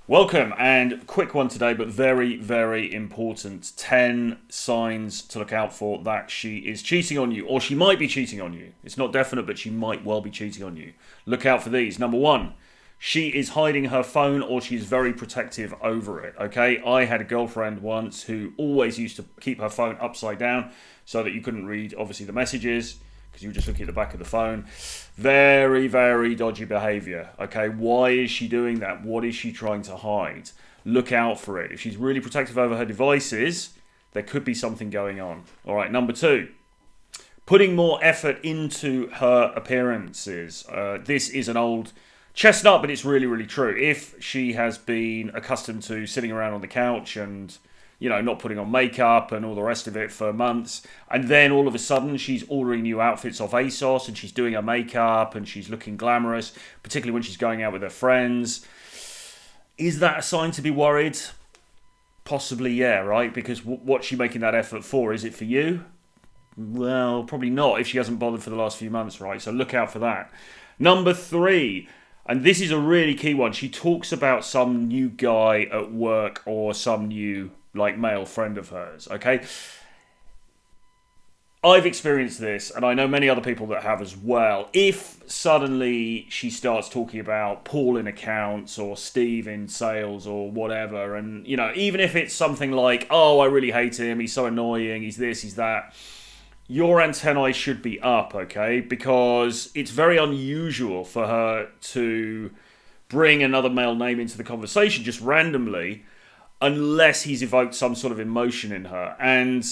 Welcome, and quick one today, but very, very important. 10 signs to look out for that she is cheating on you, or she might be cheating on you. It's not definite, but she might well be cheating on you. Look out for these. Number one, she is hiding her phone, or she's very protective over it, okay? I had a girlfriend once who always used to keep her phone upside down so that you couldn't read, obviously, the messages, because you were just looking at the back of the phone. Very, very dodgy behaviour, okay? Why is she doing that? What is she trying to hide? Look out for it. If she's really protective over her devices, there could be something going on. All right, number two, putting more effort into her appearances. This is an old chestnut, but it's really, really true. If she has been accustomed to sitting around on the couch and not putting on makeup and all the rest of it for months, and then all of a sudden she's ordering new outfits off ASOS and she's doing her makeup and she's looking glamorous, particularly when she's going out with her friends. Is that a sign to be worried? Possibly, yeah, right? Because what's she making that effort for? Is it for you? Well, probably not if she hasn't bothered for the last few months, right? So look out for that. Number three, and this is a really key one. She talks about some new guy at work or some new male friend of hers, okay? I've experienced this, and I know many other people that have as well. If suddenly she starts talking about Paul in accounts or Steve in sales or whatever, and, even if it's something like, oh, I really hate him, he's so annoying, he's this, he's that, your antennae should be up, okay? Because it's very unusual for her to bring another male name into the conversation just randomly, unless he's evoked some sort of emotion in her. And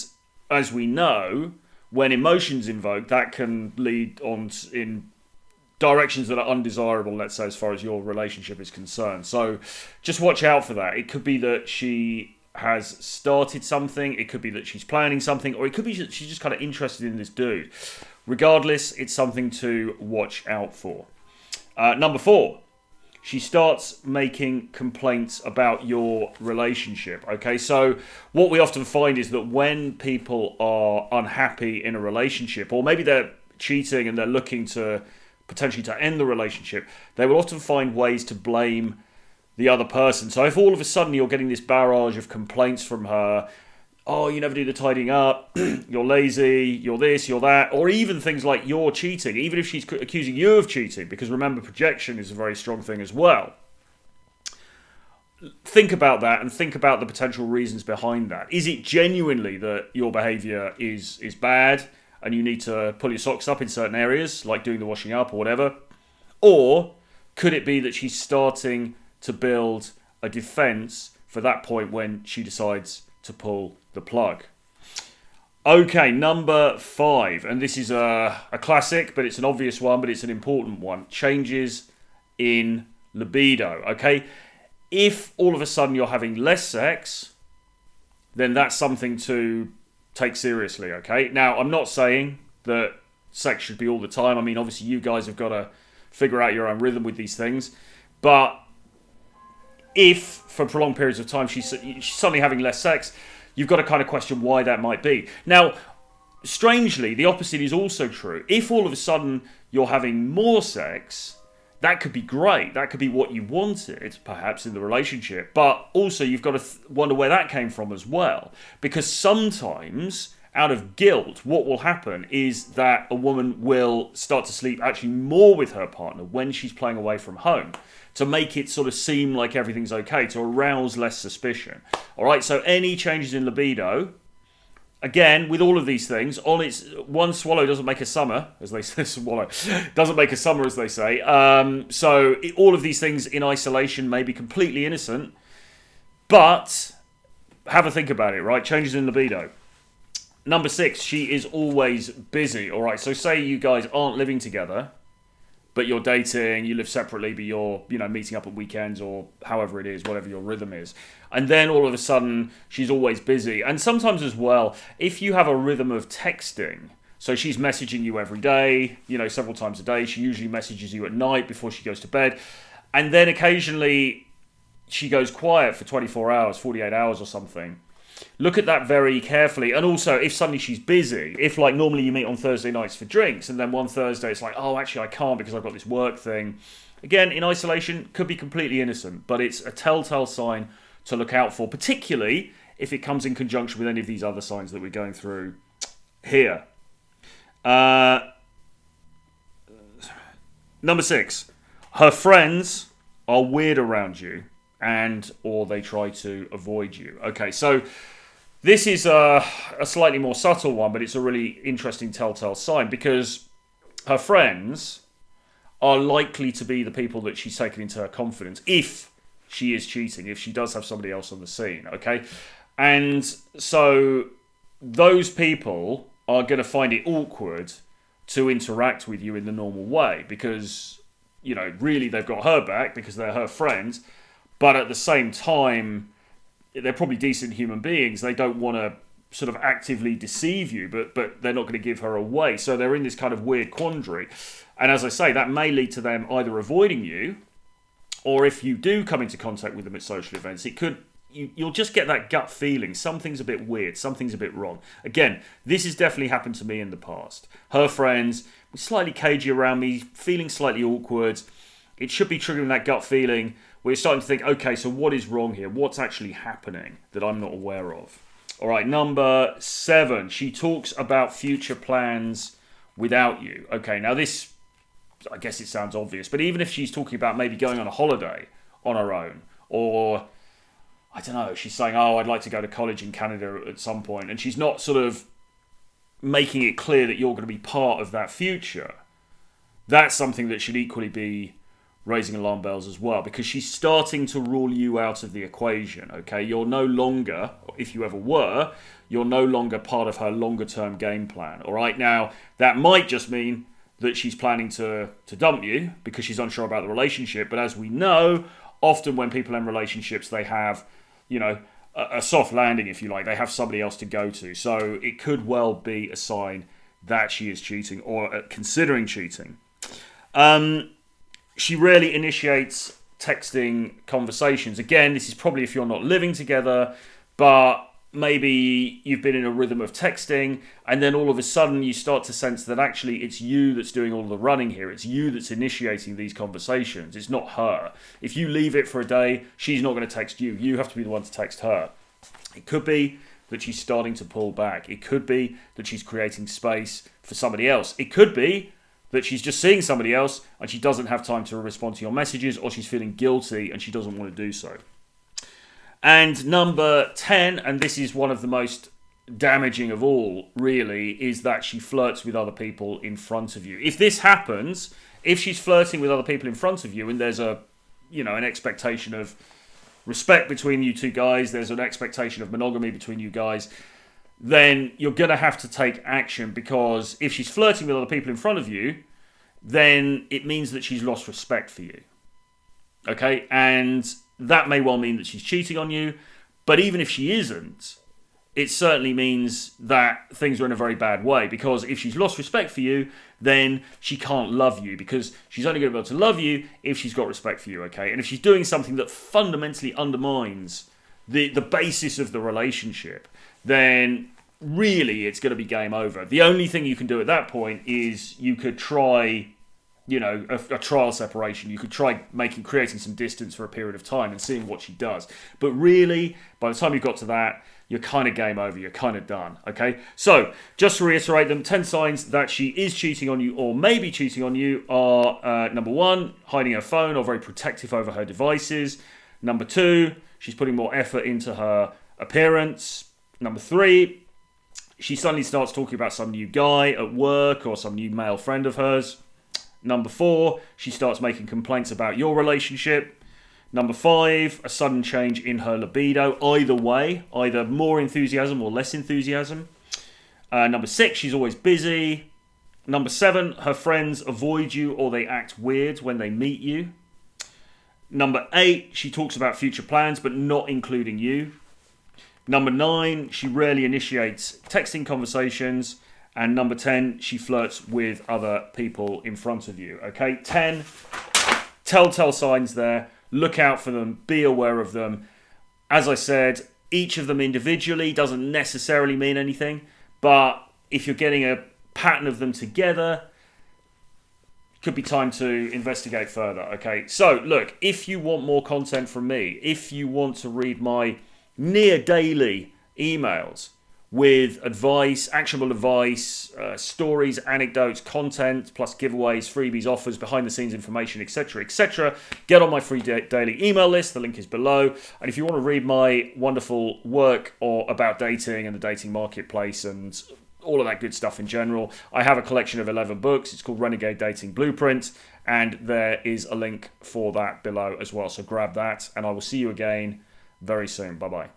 as we know, when emotion's invoked, that can lead on in directions that are undesirable, let's say, as far as your relationship is concerned. So just watch out for that. It could be that she has started something, it could be that she's planning something, or it could be that she's just kind of interested in this dude. Regardless, it's something to watch out for. Number four, she starts making complaints about your relationship, okay? So what we often find is that when people are unhappy in a relationship, or maybe they're cheating and they're looking to potentially to end the relationship, they will often find ways to blame the other person. So if all of a sudden you're getting this barrage of complaints from her, oh, you never do the tidying up, you're lazy, you're this, you're that, or even things like you're cheating, even if she's accusing you of cheating, because remember, projection is a very strong thing as well. Think about that and think about the potential reasons behind that. Is it genuinely that your behaviour is bad and you need to pull your socks up in certain areas, like doing the washing up or whatever? Or could it be that she's starting to build a defence for that point when she decides to pull the plug? Okay, number five, and this is a classic, but it's an obvious one, but it's an important one. Changes in libido, okay? If all of a sudden you're having less sex, then that's something to take seriously, okay? Now, I'm not saying that sex should be all the time. I mean, obviously you guys have got to figure out your own rhythm with these things, but if for prolonged periods of time she's suddenly having less sex, you've got to kind of question why that might be. Now, strangely, the opposite is also true. If all of a sudden you're having more sex, that could be great. That could be what you wanted, perhaps, in the relationship. But also you've got to wonder where that came from as well. Because sometimes, out of guilt, what will happen is that a woman will start to sleep actually more with her partner when she's playing away from home, to make it sort of seem like everything's okay, to arouse less suspicion. All right, so any changes in libido, again, with all of these things, on its one swallow doesn't make a summer, as they say, swallow doesn't make a summer, as they say. All of these things in isolation may be completely innocent, but have a think about it, right? Changes in libido. Number six, she is always busy. All right, so say you guys aren't living together, but you're dating, you live separately, but you're, meeting up at weekends or however it is, whatever your rhythm is. And then all of a sudden, she's always busy. And sometimes as well, if you have a rhythm of texting, so she's messaging you every day, several times a day. She usually messages you at night before she goes to bed. And then occasionally she goes quiet for 24 hours, 48 hours or something. Look at that very carefully. And also, if suddenly she's busy, if normally you meet on Thursday nights for drinks, and then one Thursday it's like, oh, actually I can't because I've got this work thing, again, in isolation, could be completely innocent, but it's a telltale sign to look out for, particularly if it comes in conjunction with any of these other signs that we're going through here. Number 6, her friends are weird around you and or they try to avoid you. Okay, so this is a slightly more subtle one, but it's a really interesting telltale sign because her friends are likely to be the people that she's taken into her confidence if she is cheating, if she does have somebody else on the scene, okay? And so those people are going to find it awkward to interact with you in the normal way because, you know, really they've got her back because they're her friends, but at the same time, they're probably decent human beings. They don't want to sort of actively deceive you, but they're not going to give her away. So they're in this kind of weird quandary. And as I say, that may lead to them either avoiding you, or if you do come into contact with them at social events, it could... You'll just get that gut feeling. Something's a bit weird. Something's a bit wrong. Again, this has definitely happened to me in the past. Her friends were slightly cagey around me, feeling slightly awkward. It should be triggering that gut feeling where you're starting to think, okay, so what is wrong here? What's actually happening that I'm not aware of? All right, number 7. She talks about future plans without you. Okay, now this, I guess it sounds obvious, but even if she's talking about maybe going on a holiday on her own, or... I don't know, she's saying, oh, I'd like to go to college in Canada at some point, and she's not sort of making it clear that you're going to be part of that future. That's something that should equally be raising alarm bells as well, because she's starting to rule you out of the equation, okay? You're no longer, if you ever were, you're no longer part of her longer-term game plan, all right? Now, that might just mean that she's planning to dump you because she's unsure about the relationship, but as we know, often when people in relationships, they have... you know, a soft landing, if you like. They have somebody else to go to. So it could well be a sign that she is cheating or considering cheating. She rarely initiates texting conversations. Again, this is probably if you're not living together, but maybe you've been in a rhythm of texting and then all of a sudden you start to sense that actually it's you that's doing all the running here. It's you that's initiating these conversations. It's not her. If you leave it for a day, she's not going to text you. You have to be the one to text her. It could be that she's starting to pull back. It could be that she's creating space for somebody else. It could be that she's just seeing somebody else and she doesn't have time to respond to your messages, or she's feeling guilty and she doesn't want to do so. And number 10, and this is one of the most damaging of all, really, is that she flirts with other people in front of you. If this happens, if she's flirting with other people in front of you and there's an expectation of respect between you two guys, there's an expectation of monogamy between you guys, then you're going to have to take action, because if she's flirting with other people in front of you, then it means that she's lost respect for you. Okay? And that may well mean that she's cheating on you, but even if she isn't, it certainly means that things are in a very bad way, because if she's lost respect for you, then she can't love you, because she's only going to be able to love you if she's got respect for you, okay? And if she's doing something that fundamentally undermines the basis of the relationship, then really it's going to be game over. The only thing you can do at that point is you could try... a trial separation. You could try creating some distance for a period of time and seeing what she does. But really, by the time you've got to that, you're kind of game over. You're kind of done. Okay? So, just to reiterate them, 10 signs that she is cheating on you or maybe cheating on you are, number 1, hiding her phone or very protective over her devices. Number 2, she's putting more effort into her appearance. Number 3, she suddenly starts talking about some new guy at work or some new male friend of hers. Number 4, she starts making complaints about your relationship. Number 5, a sudden change in her libido. Either way, either more enthusiasm or less enthusiasm. Number 6, she's always busy. Number 7, her friends avoid you or they act weird when they meet you. Number 8, she talks about future plans but not including you. Number 9, she rarely initiates texting conversations. And number 10, she flirts with other people in front of you. Okay, 10 telltale signs there. Look out for them. Be aware of them. As I said, each of them individually doesn't necessarily mean anything. But if you're getting a pattern of them together, could be time to investigate further. Okay, so look, if you want more content from me, if you want to read my near daily emails with advice, actionable advice, stories, anecdotes, content, plus giveaways, freebies, offers, behind the scenes information, etc., etc., get on my free daily email list. The link is below. And if you want to read my wonderful work or about dating and the dating marketplace and all of that good stuff in general, I have a collection of 11 books. It's called Renegade Dating Blueprint, and there is a link for that below as well. So grab that, and I will see you again very soon. Bye-bye.